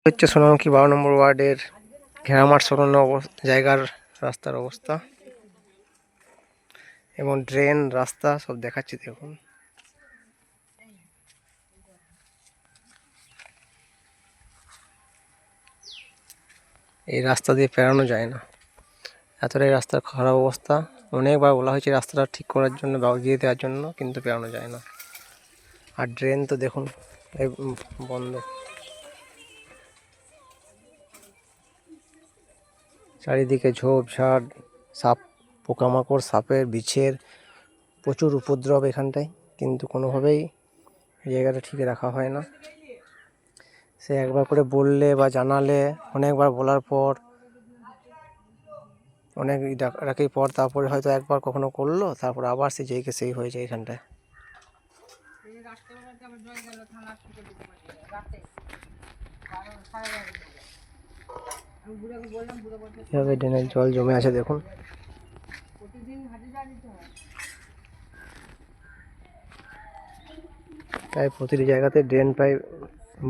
হচ্ছে সোনামুখী 12 নম্বর ওয়ার্ডের ঘেরামাঠ সরানো জায়গার রাস্তার অবস্থা এবং ড্রেন রাস্তা সব দেখাচ্ছি দেখুন। এই রাস্তা দিয়ে পেরানো যায় না, এতটাই রাস্তার খারাপ অবস্থা। অনেকবার বলা হয়েছে রাস্তাটা ঠিক করার জন্য, বাগিয়ে দেওয়ার জন্য, কিন্তু পেরানো যায় না। আর ড্রেন তো দেখুন এই বন্ধ, চারিদিকে ঝোপঝাড়, সাপ, পোকামাকড়, সাপের, বিছের প্রচুর উপদ্রব এখানটায়, কিন্তু কোনোভাবেই জায়গাটা ঠিক রাখা হয় না। সে একবার করে বললে বা জানালে, অনেকবার বলার পর, অনেক ডাকার পর তারপরে হয়তো একবার কখনো করলো, তারপর আবার সে যেইকে সেই হয়ে যায় এখানটায়। এভাবে ড্রেনের জল জমে আছে দেখুন। তাই প্রতিটি জায়গাতে ড্রেন প্রায়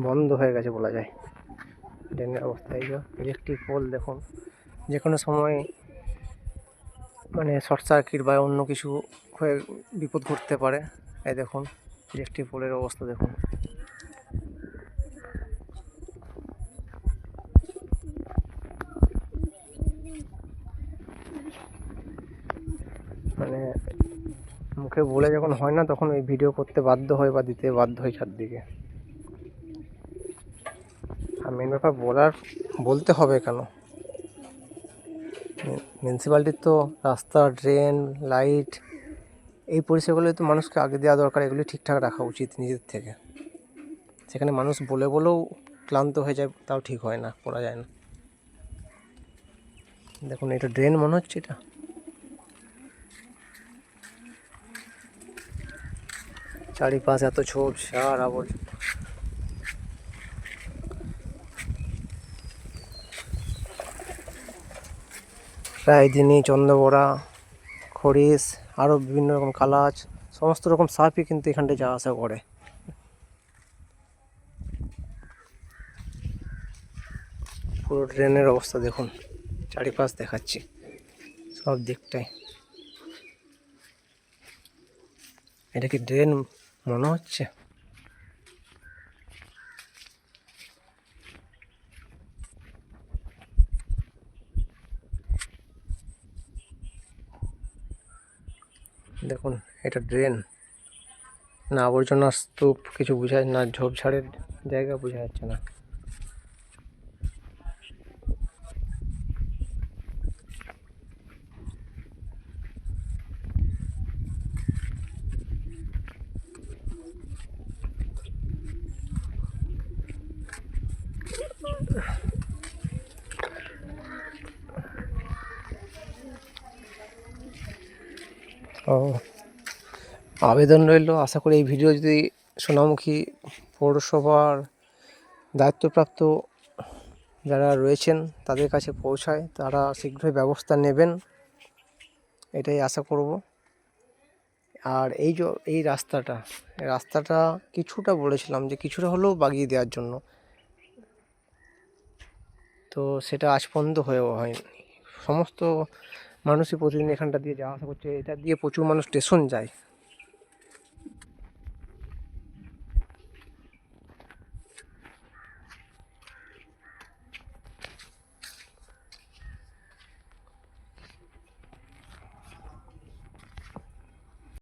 বন্ধ হয়ে গেছে বলা যায়। ড্রেনের অবস্থা এই যে ইলেকট্রিক পোল দেখুন, যে কোনো সময় মানে শর্ট সার্কিট বা অন্য কিছু হয়ে বিপদ ঘটতে পারে। এই দেখুন ইলেকট্রিক পোলের অবস্থা দেখুন। মানে মুখে বলে যখন হয় না, তখন ওই ভিডিও করতে বাধ্য হয় বা দিতে বাধ্য হয় চারদিকে। আর মেন ব্যাপার বলতে হবে কেন, মিউনিসিপ্যালিটির তো রাস্তা, ড্রেন, লাইট, এই পরিষেবাগুলো তো মানুষকে আগে দেওয়া দরকার। এগুলি ঠিকঠাক রাখা উচিত নিজের থেকে। সেখানে মানুষ বলেও ক্লান্ত হয়ে যায়, তাও ঠিক হয় না, করা যায় না। দেখুন এটা ড্রেন মনে হচ্ছে, এটা চারিপাশ এত ঝোপঝাড়, আবর্জনা। প্রায় দিনই চন্দ্রবোড়া, খরিস, আরও বিভিন্ন রকম কালাচ, সমস্ত রকম সাপই কিন্তু এখানটায় যাওয়া আসা করে। পুরো ড্রেনের অবস্থা দেখুন, চারিপাশ দেখাচ্ছি সব দিকটায়। এটা কি ড্রেন মনে হচ্ছে? দেখুন এটা ড্রেন না আবর্জনা স্তূপ, কিছু বোঝা না, ঝোপঝাড়ের জায়গা বোঝা যাচ্ছে না। ও, আবেদন রইল, আশা করি এই ভিডিও যদি সোনামুখী পৌরসভার দায়িত্বপ্রাপ্ত যারা রয়েছেন তাদের কাছে পৌঁছায়, তারা শীঘ্রই ব্যবস্থা নেবেন, এটাই আশা করব। আর এই রাস্তাটা কিছুটা বলেছিলাম যে কিছুটা হলেও বাগিয়ে দেওয়ার জন্য, তো সেটা আজ পর্যন্ত হয়েও হয়নি। সমস্ত মানুষই প্রতিদিন এখানটা দিয়ে যাওয়া আসা করছে, এটা দিয়ে প্রচুর মানুষ স্টেশন যায়,